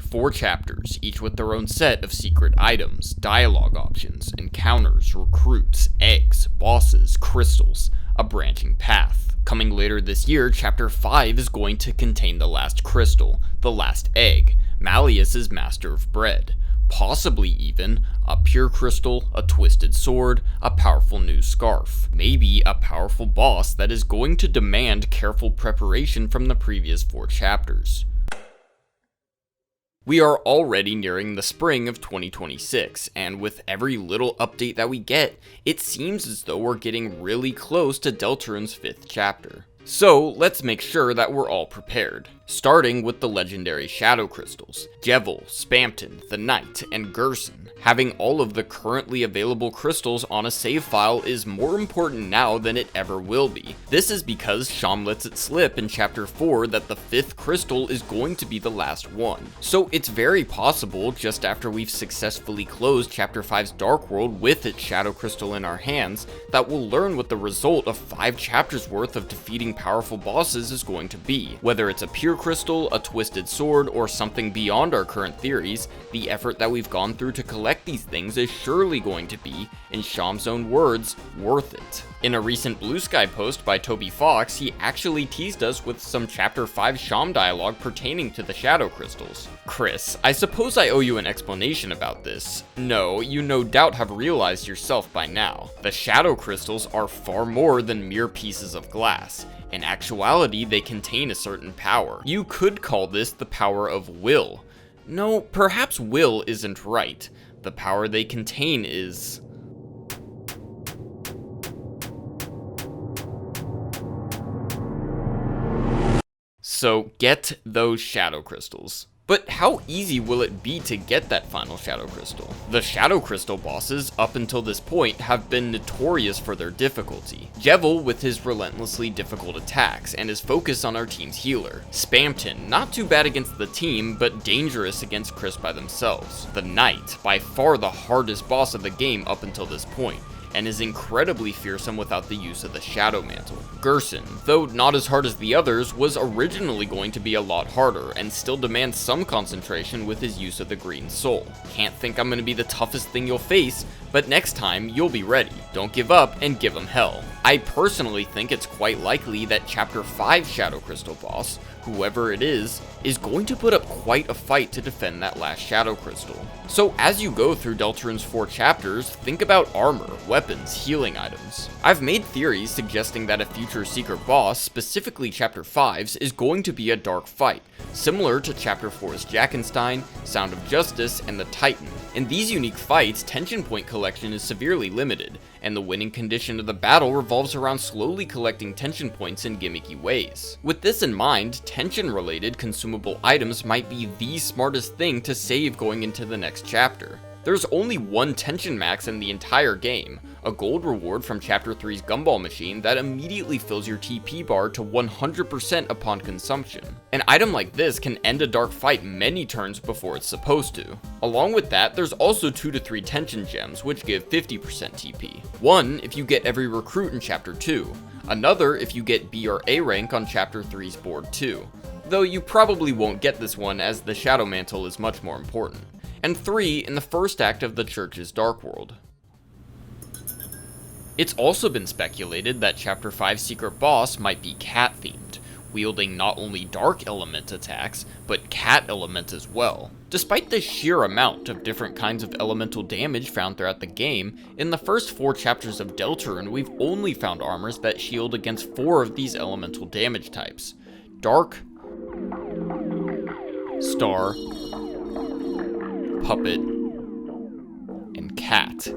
4 chapters, each with their own set of secret items, dialogue options, encounters, recruits, eggs, bosses, crystals, a branching path. Coming later this year, Chapter 5 is going to contain the last crystal, the last egg, Malius' Master of Bread, possibly even a pure crystal, a twisted sword, a powerful new scarf, maybe a powerful boss that is going to demand careful preparation from the previous 4 chapters. We are already nearing the spring of 2026, and with every little update that we get, it seems as though we're getting really close to Deltarune's 5th chapter. So let's make sure that we're all prepared. Starting with the legendary Shadow Crystals, Jevil, Spamton, the Knight, and Gerson. Having all of the currently available crystals on a save file is more important now than it ever will be. This is because Sham lets it slip in Chapter 4 that the 5th crystal is going to be the last one. So it's very possible, just after we've successfully closed Chapter 5's Dark World with its Shadow Crystal in our hands, that we'll learn what the result of 5 chapters worth of defeating powerful bosses is going to be. Whether it's a pure crystal, a twisted sword, or something beyond our current theories, the effort that we've gone through to collect these things is surely going to be, in Sham's own words, worth it. In a recent Blue Sky post by Toby Fox, he actually teased us with some Chapter 5 Sham dialogue pertaining to the Shadow Crystals. Chris, I suppose I owe you an explanation about this. No, you no doubt have realized yourself by now. The Shadow Crystals are far more than mere pieces of glass. In actuality, they contain a certain power. You could call this the power of will. No, perhaps will isn't right. The power they contain is... So get those Shadow Crystals. But how easy will it be to get that final Shadow Crystal? The Shadow Crystal bosses, up until this point, have been notorious for their difficulty. Jevil with his relentlessly difficult attacks, and his focus on our team's healer. Spamton, not too bad against the team, but dangerous against Chris by themselves. The Knight, by far the hardest boss of the game up until this point, and is incredibly fearsome without the use of the Shadow Mantle. Gerson, though not as hard as the others, was originally going to be a lot harder, and still demands some concentration with his use of the Green Soul. Can't think I'm going to be the toughest thing you'll face, but next time, you'll be ready. Don't give up, and give him hell. I personally think it's quite likely that Chapter 5 Shadow Crystal boss, whoever it is going to put up quite a fight to defend that last Shadow Crystal. So as you go through Deltarune's 4 chapters, think about armor, weapons, healing items. I've made theories suggesting that a future secret boss, specifically Chapter 5's, is going to be a dark fight, similar to Chapter 4's Jackenstein, Sound of Justice, and the Titan. In these unique fights, tension point collection is severely limited, and the winning condition of the battle revolves around slowly collecting tension points in gimmicky ways. With this in mind, tension-related consumable items might be the smartest thing to save going into the next chapter. There's only one tension max in the entire game, a gold reward from Chapter 3's Gumball Machine that immediately fills your TP bar to 100% upon consumption. An item like this can end a dark fight many turns before it's supposed to. Along with that, there's also 2 to 3 tension gems, which give 50% TP. One if you get every recruit in Chapter 2, another if you get B or A rank on Chapter 3's board 2. Though you probably won't get this one as the Shadow Mantle is much more important. And 3 in the first act of the Church's Dark World. It's also been speculated that Chapter 5's secret boss might be cat-themed, wielding not only dark element attacks, but cat element as well. Despite the sheer amount of different kinds of elemental damage found throughout the game, in the first 4 chapters of Deltarune we've only found armors that shield against 4 of these elemental damage types: Dark, Star, Puppet, and Cat.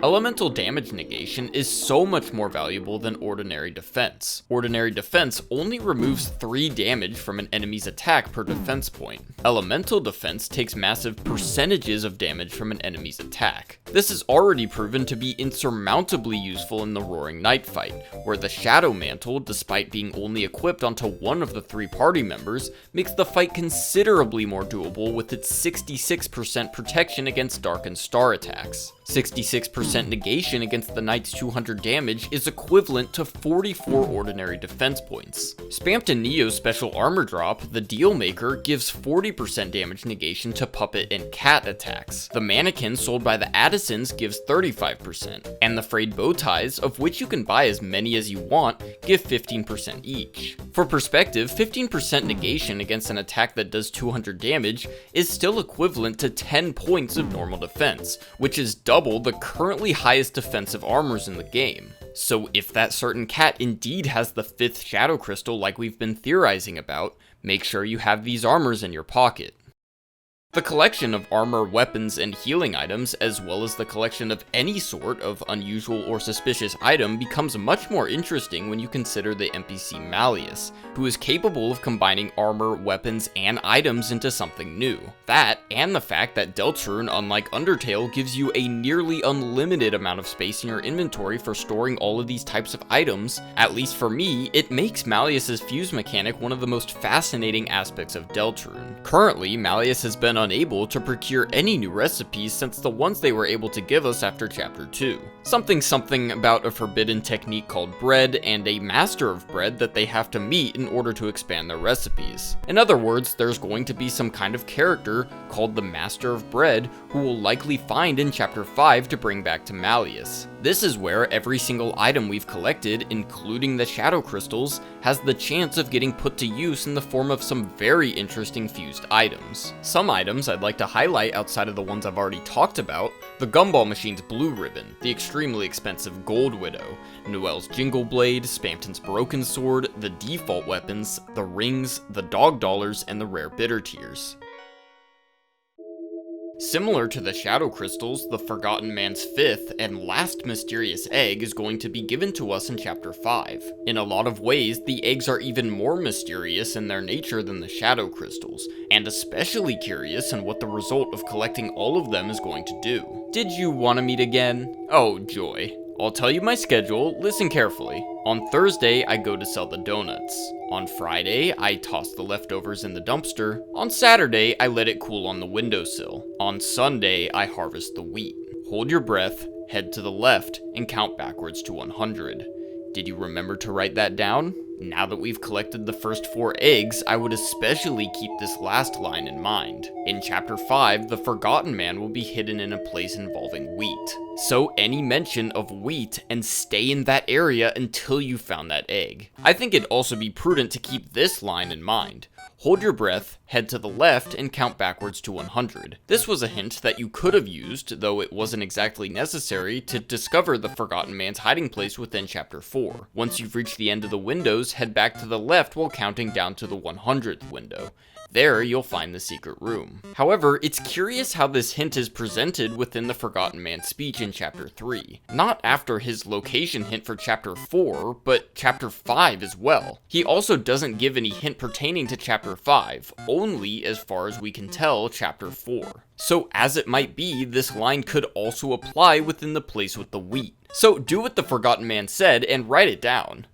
Elemental damage negation is so much more valuable than ordinary defense. Ordinary defense only removes 3 damage from an enemy's attack per defense point. Elemental defense takes massive percentages of damage from an enemy's attack. This is already proven to be insurmountably useful in the Roaring Night fight, where the Shadow Mantle, despite being only equipped onto one of the 3 party members, makes the fight considerably more doable with its 66% protection against Dark and Star attacks. 66% negation against the knight's 200 damage is equivalent to 44 ordinary defense points. Spammed in Neo's special armor drop, the Dealmaker gives 40% damage negation to puppet and cat attacks. The mannequin sold by the Addisons gives 35%, and the frayed bow ties, of which you can buy as many as you want, give 15% each. For perspective, 15% negation against an attack that does 200 damage is still equivalent to 10 points of normal defense, which is double the currently highest defensive armors in the game. So if that certain cat indeed has the 5th Shadow Crystal like we've been theorizing about, make sure you have these armors in your pocket. The collection of armor, weapons, and healing items, as well as the collection of any sort of unusual or suspicious item, becomes much more interesting when you consider the NPC Malius, who is capable of combining armor, weapons, and items into something new. That, and the fact that Deltarune, unlike Undertale, gives you a nearly unlimited amount of space in your inventory for storing all of these types of items, at least for me, it makes Malius's fuse mechanic one of the most fascinating aspects of Deltarune. Currently, Malius has been unable to procure any new recipes since the ones they were able to give us after Chapter 2. Something about a forbidden technique called bread and a master of bread that they have to meet in order to expand their recipes. In other words, there's going to be some kind of character called the Master of Bread who we'll likely find in Chapter 5 to bring back to Malius. This is where every single item we've collected, including the Shadow Crystals, has the chance of getting put to use in the form of some very interesting fused items. Some items I'd like to highlight outside of the ones I've already talked about: the Gumball Machine's Blue Ribbon, the extremely expensive Gold Widow, Noelle's Jingle Blade, Spamton's Broken Sword, the default weapons, the rings, the Dog Dollars, and the rare Bitter Tears. Similar to the Shadow Crystals, the Forgotten Man's 5th and last mysterious egg is going to be given to us in Chapter 5. In a lot of ways, the eggs are even more mysterious in their nature than the Shadow Crystals, and especially curious in what the result of collecting all of them is going to do. Did you want to meet again? Oh joy. I'll tell you my schedule, listen carefully. On Thursday, I go to sell the donuts. On Friday, I toss the leftovers in the dumpster. On Saturday, I let it cool on the windowsill. On Sunday, I harvest the wheat. Hold your breath, head to the left, and count backwards to 100. Did you remember to write that down? Now that we've collected the first 4 eggs, I would especially keep this last line in mind. In Chapter 5, the Forgotten Man will be hidden in a place involving wheat. So any mention of wheat and stay in that area until you found that egg. I think it'd also be prudent to keep this line in mind. Hold your breath, head to the left, and count backwards to 100. This was a hint that you could have used, though it wasn't exactly necessary, to discover the Forgotten Man's hiding place within Chapter 4. Once you've reached the end of the windows, head back to the left while counting down to the 100th window. There, you'll find the secret room. However, it's curious how this hint is presented within the Forgotten Man's speech in Chapter 3. Not after his location hint for Chapter 4, but Chapter 5 as well. He also doesn't give any hint pertaining to Chapter 5, only, as far as we can tell, Chapter 4. So as it might be, this line could also apply within the place with the wheat. So do what the Forgotten Man said and write it down.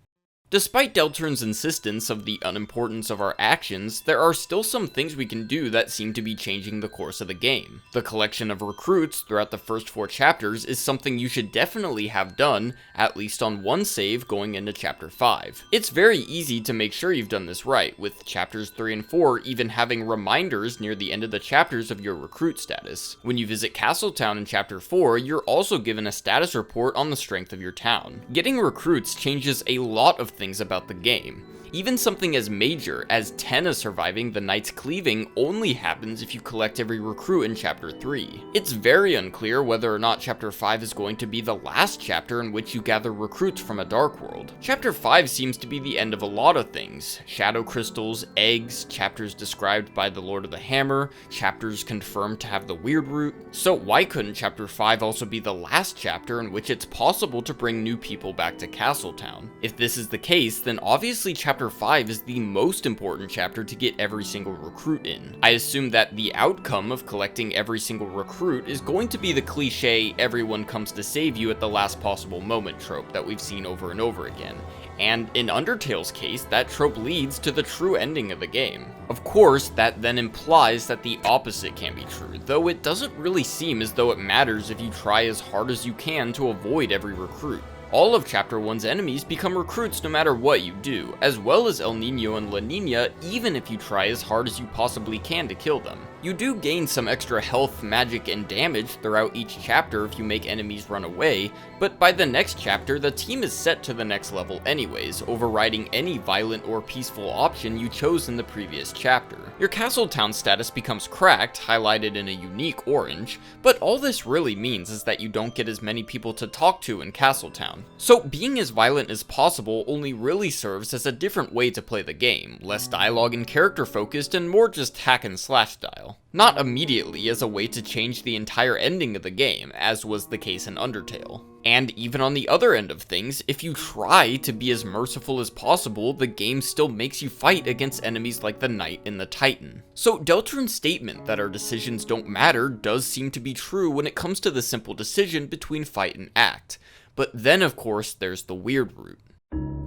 Despite Deltarune's insistence of the unimportance of our actions, there are still some things we can do that seem to be changing the course of the game. The collection of recruits throughout the first 4 chapters is something you should definitely have done, at least on one save going into Chapter 5. It's very easy to make sure you've done this right, with Chapters 3 and 4 even having reminders near the end of the chapters of your recruit status. When you visit Castletown in Chapter 4, you're also given a status report on the strength of your town. Getting recruits changes a lot of things about the game. Even something as major as Tenna surviving the Knight's Cleaving only happens if you collect every recruit in Chapter 3. It's very unclear whether or not Chapter 5 is going to be the last chapter in which you gather recruits from a Dark World. Chapter 5 seems to be the end of a lot of things. Shadow Crystals, eggs, chapters described by the Lord of the Hammer, chapters confirmed to have the Weird Root. So why couldn't Chapter 5 also be the last chapter in which it's possible to bring new people back to Castletown? If this is the case, then obviously Chapter Chapter 5 is the most important chapter to get every single recruit in. I assume that the outcome of collecting every single recruit is going to be the cliche everyone comes to save you at the last possible moment trope that we've seen over and over again. And in Undertale's case, that trope leads to the true ending of the game. Of course, that then implies that the opposite can be true, though it doesn't really seem as though it matters if you try as hard as you can to avoid every recruit. All of Chapter 1's enemies become recruits no matter what you do, as well as El Niño and La Niña, even if you try as hard as you possibly can to kill them. You do gain some extra health, magic, and damage throughout each chapter if you make enemies run away, but by the next chapter, the team is set to the next level anyways, overriding any violent or peaceful option you chose in the previous chapter. Your castle town status becomes cracked, highlighted in a unique orange, but all this really means is that you don't get as many people to talk to in Castle Town. So being as violent as possible only really serves as a different way to play the game, less dialogue and character focused and more just hack and slash style. Not immediately as a way to change the entire ending of the game, as was the case in Undertale. And even on the other end of things, if you try to be as merciful as possible, the game still makes you fight against enemies like the Knight and the Titan. So Deltarune's statement that our decisions don't matter does seem to be true when it comes to the simple decision between fight and act. But then of course there's the weird route.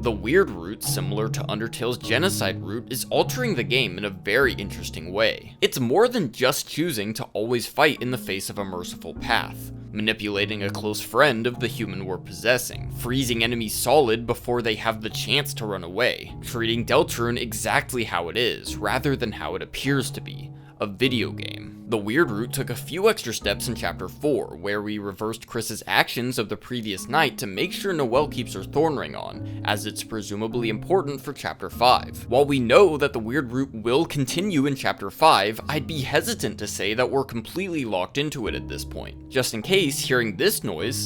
The weird route, similar to Undertale's genocide route, is altering the game in a very interesting way. It's more than just choosing to always fight in the face of a merciful path, manipulating a close friend of the human we're possessing, freezing enemies solid before they have the chance to run away, treating Deltarune exactly how it is, rather than how it appears to be, a video game. The weird route took a few extra steps in Chapter 4, where we reversed Chris's actions of the previous night to make sure Noelle keeps her ThornRing on, as it's presumably important for Chapter 5. While we know that the weird route will continue in Chapter 5, I'd be hesitant to say that we're completely locked into it at this point. Just in case, hearing this noise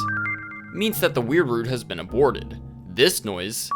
means that the weird route has been aborted. This noise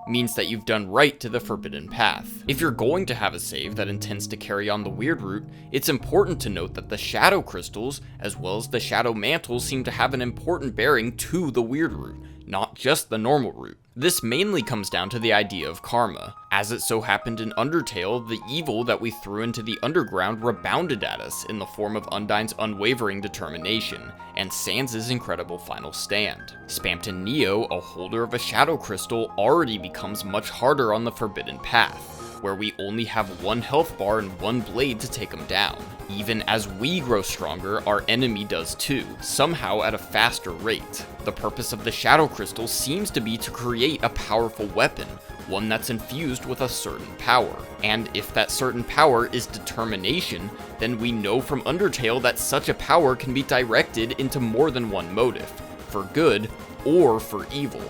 means that you've done right to the forbidden path. If you're going to have a save that intends to carry on the weird route, it's important to note that the shadow crystals, as well as the shadow mantles, seem to have an important bearing to the weird route, not just the normal route. This mainly comes down to the idea of karma. As it so happened in Undertale, the evil that we threw into the underground rebounded at us in the form of Undyne's unwavering determination, and Sans' incredible final stand. Spamton Neo, a holder of a shadow crystal, already becomes much harder on the forbidden path, where we only have one health bar and one blade to take him down. Even as we grow stronger, our enemy does too, somehow at a faster rate. The purpose of the shadow crystal seems to be to create a powerful weapon, one that's infused with a certain power. And if that certain power is determination, then we know from Undertale that such a power can be directed into more than one motive, for good or for evil.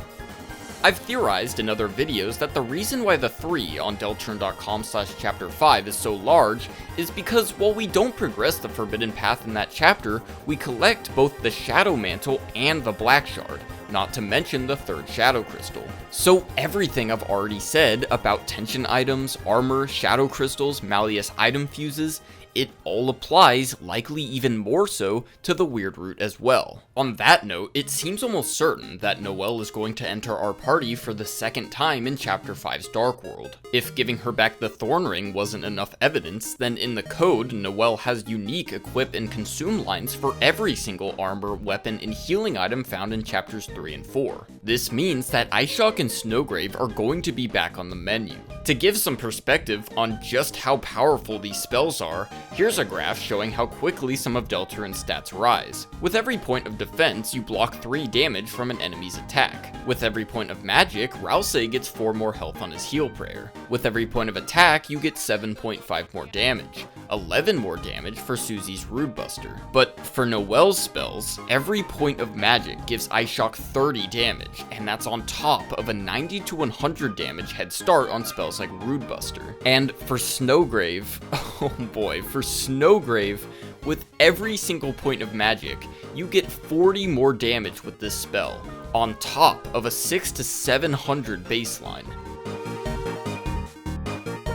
I've theorized in other videos that the reason why the 3 on Deltarune.com/chapter 5 is so large is because while we don't progress the forbidden path in that chapter, we collect both the shadow mantle and the black shard, not to mention the 3rd shadow crystal. So everything I've already said about tension items, armor, shadow crystals, Malius item fuses, it all applies, likely even more so, to the weird route as well. On that note, it seems almost certain that Noelle is going to enter our party for the 2nd time in Chapter 5's Dark World. If giving her back the ThornRing wasn't enough evidence, then in the code, Noelle has unique equip and consume lines for every single armor, weapon, and healing item found in Chapters 3 and 4. This means that Eyeshock and Snowgrave are going to be back on the menu. To give some perspective on just how powerful these spells are, here's a graph showing how quickly some of Deltarune's stats rise. With every point of defense, you block 3 damage from an enemy's attack. With every point of magic, Rousey gets 4 more health on his heal prayer. With every point of attack, you get 7.5 more damage, 11 more damage for Susie's Rude Buster. But for Noelle's spells, every point of magic gives Eyeshock 30 damage, and that's on top of a 90 to 100 damage head start on spells like Rude Buster. And for Snowgrave, oh boy, for Snowgrave, with every single point of magic, you get 40 more damage with this spell, on top of a 600 to 700 baseline.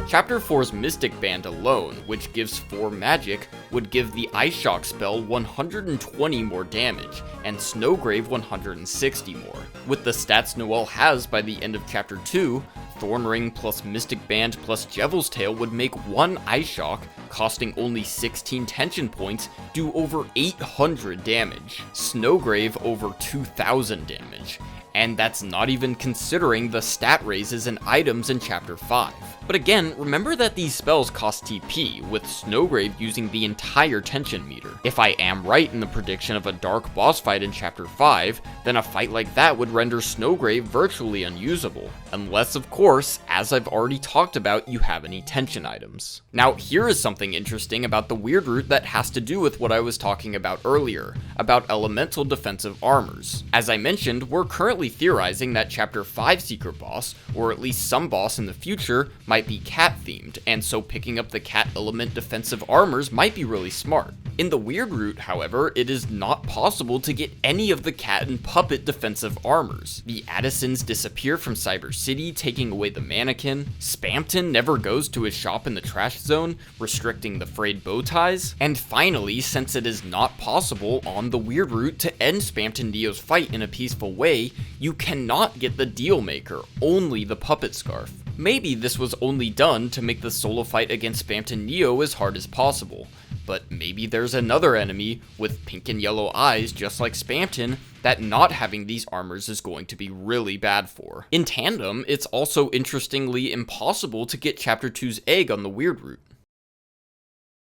Chapter 4's Mystic Band alone, which gives 4 magic, would give the Eyeshock spell 120 more damage, and Snowgrave 160 more. With the stats Noelle has by the end of Chapter 2, ThornRing plus Mystic Band plus Jevil's Tail would make one Ice Shock, costing only 16 tension points, do over 800 damage. Snowgrave over 2000 damage. And that's not even considering the stat raises and items in Chapter 5. But again, remember that these spells cost TP, with Snowgrave using the entire tension meter. If I am right in the prediction of a dark boss fight in Chapter 5, then a fight like that would render Snowgrave virtually unusable. Unless, of course, as I've already talked about, you have any tension items. Now, here is something interesting about the weird root that has to do with what I was talking about earlier, about elemental defensive armors. As I mentioned, we're currently theorizing that Chapter 5 secret boss, or at least some boss in the future, might be cat themed, and so picking up the cat element defensive armors might be really smart. In the weird route, however, it is not possible to get any of the cat and puppet defensive armors. The Addisons disappear from Cyber City, taking away the mannequin. Spamton never goes to his shop in the trash zone, restricting the frayed bow ties. And finally, since it is not possible on the weird route to end Spamton Dio's fight in a peaceful way, you cannot get the deal maker, only the puppet scarf. Maybe this was only done to make the solo fight against Spamton Neo as hard as possible, but maybe there's another enemy with pink and yellow eyes just like Spamton that not having these armors is going to be really bad for. In tandem, it's also interestingly impossible to get Chapter 2's egg on the weird route.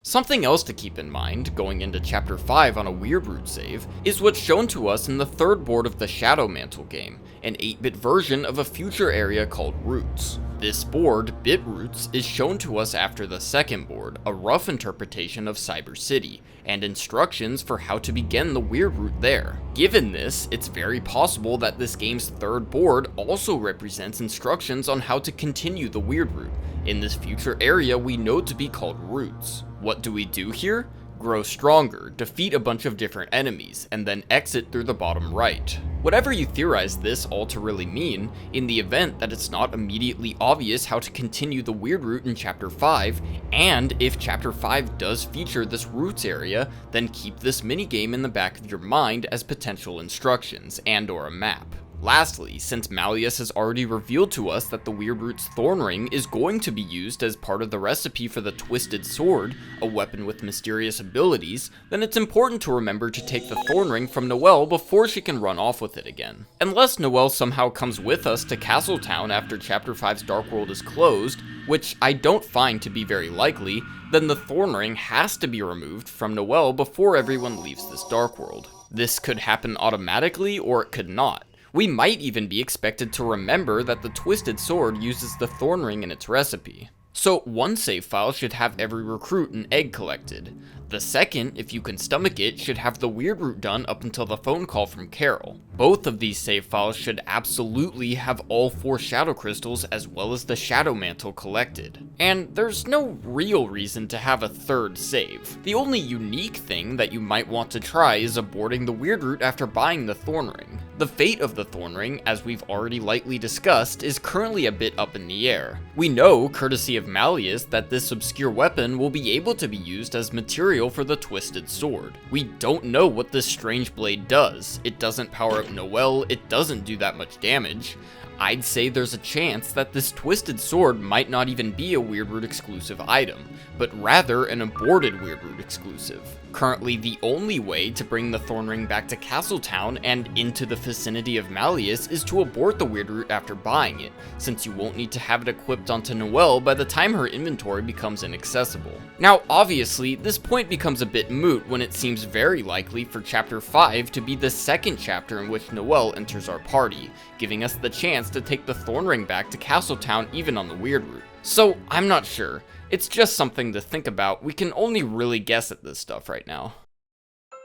Something else to keep in mind, going into Chapter 5 on a weird route save, is what's shown to us in the third board of the Shadow Mantle game, an 8-bit version of a future area called Roots. This board, Bit Roots, is shown to us after the second board, a rough interpretation of Cyber City, and instructions for how to begin the weird route there. Given this, it's very possible that this game's third board also represents instructions on how to continue the weird route, in this future area we know to be called Roots. What do we do here? Grow stronger, defeat a bunch of different enemies, and then exit through the bottom right. Whatever you theorize this all to really mean, in the event that it's not immediately obvious how to continue the weird route in Chapter 5, and if Chapter 5 does feature this Roots area, then keep this minigame in the back of your mind as potential instructions and/or a map. Lastly, since Malius has already revealed to us that the Weird Root's ThornRing is going to be used as part of the recipe for the Twisted Sword, a weapon with mysterious abilities, then it's important to remember to take the ThornRing from Noelle before she can run off with it again. Unless Noelle somehow comes with us to Castletown after Chapter 5's Dark World is closed, which I don't find to be very likely, then the ThornRing has to be removed from Noelle before everyone leaves this Dark World. This could happen automatically, or it could not. We might even be expected to remember that the Twisted Sword uses the ThornRing in its recipe. So one save file should have every recruit and egg collected. The second, if you can stomach it, should have the weird route done up until the phone call from Carol. Both of these save files should absolutely have all 4 Shadow Crystals as well as the Shadow Mantle collected. And there's no real reason to have a third save. The only unique thing that you might want to try is aborting the weird route after buying the ThornRing. The fate of the ThornRing, as we've already lightly discussed, is currently a bit up in the air. We know, courtesy of Malius, that this obscure weapon will be able to be used as material for the Twisted Sword. We don't know what this strange blade does. It doesn't power up Noelle, it doesn't do that much damage. I'd say there's a chance that this Twisted Sword might not even be a Weird Root exclusive item, but rather an aborted Weird Root exclusive. Currently, the only way to bring the ThornRing back to Castletown and into the vicinity of Malius is to abort the Weird Root after buying it, since you won't need to have it equipped onto Noelle by the time her inventory becomes inaccessible. Now, obviously, this point becomes a bit moot when it seems very likely for Chapter 5 to be the second chapter in which Noelle enters our party, giving us the chance to take the ThornRing back to Castletown even on the Weird Route. So, I'm not sure. It's just something to think about. We can only really guess at this stuff right now.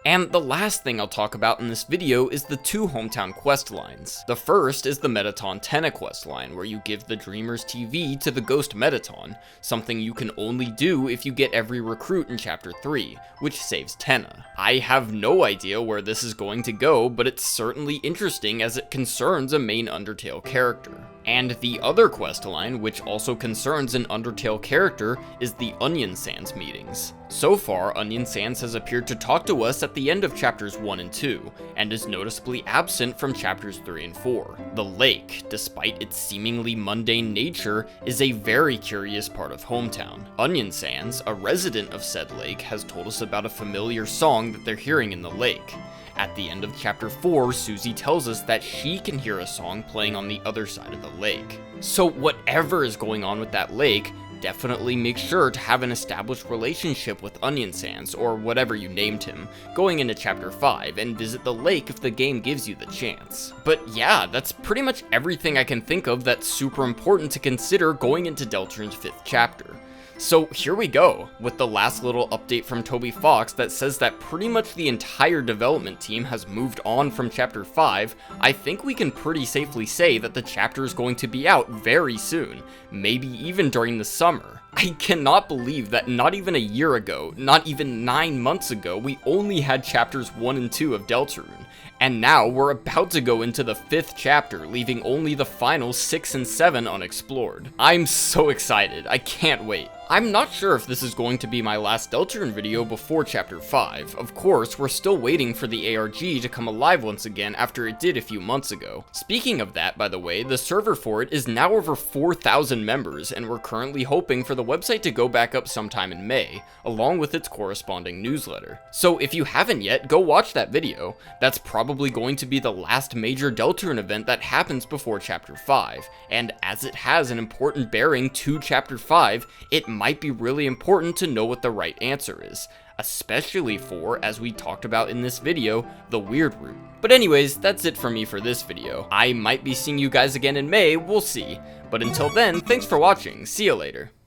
And the last thing I'll talk about in this video is the 2 hometown questlines. The first is the Mettaton Tenna questline, where you give the Dreamer's TV to the Ghost Mettaton, something you can only do if you get every recruit in Chapter 3, which saves Tenna. I have no idea where this is going to go, but it's certainly interesting as it concerns a main Undertale character. And the other questline, which also concerns an Undertale character, is the Onion Sands meetings. So far, Onion Sands has appeared to talk to us at the end of chapters 1 and 2, and is noticeably absent from chapters 3 and 4. The lake, despite its seemingly mundane nature, is a very curious part of Hometown. Onion Sands, a resident of said lake, has told us about a familiar song that they're hearing in the lake. At the end of chapter 4, Susie tells us that she can hear a song playing on the other side of the lake. So whatever is going on with that lake, definitely make sure to have an established relationship with Onion Sands, or whatever you named him, going into chapter 5, and visit the lake if the game gives you the chance. But yeah, that's pretty much everything I can think of that's super important to consider going into Deltarune's 5th chapter. So here we go, with the last little update from Toby Fox that says that pretty much the entire development team has moved on from chapter 5, I think we can pretty safely say that the chapter is going to be out very soon, maybe even during the summer. I cannot believe that not even a year ago, not even 9 months ago, we only had chapters 1 and 2 of Deltarune. And now we're about to go into the 5th chapter, leaving only the final 6 and 7 unexplored. I'm so excited, I can't wait. I'm not sure if this is going to be my last Deltarune video before chapter 5. Of course, we're still waiting for the ARG to come alive once again after it did a few months ago. Speaking of that, by the way, the server for it is now over 4,000 members, and we're currently hoping for the website to go back up sometime in May, along with its corresponding newsletter. So if you haven't yet, go watch that video. That's probably going to be the last major Deltarune event that happens before chapter 5, and as it has an important bearing to chapter 5, it might be really important to know what the right answer is, especially for, as we talked about in this video, the weird route. But anyways, that's it from me for this video. I might be seeing you guys again in May, we'll see. But until then, thanks for watching, see you later.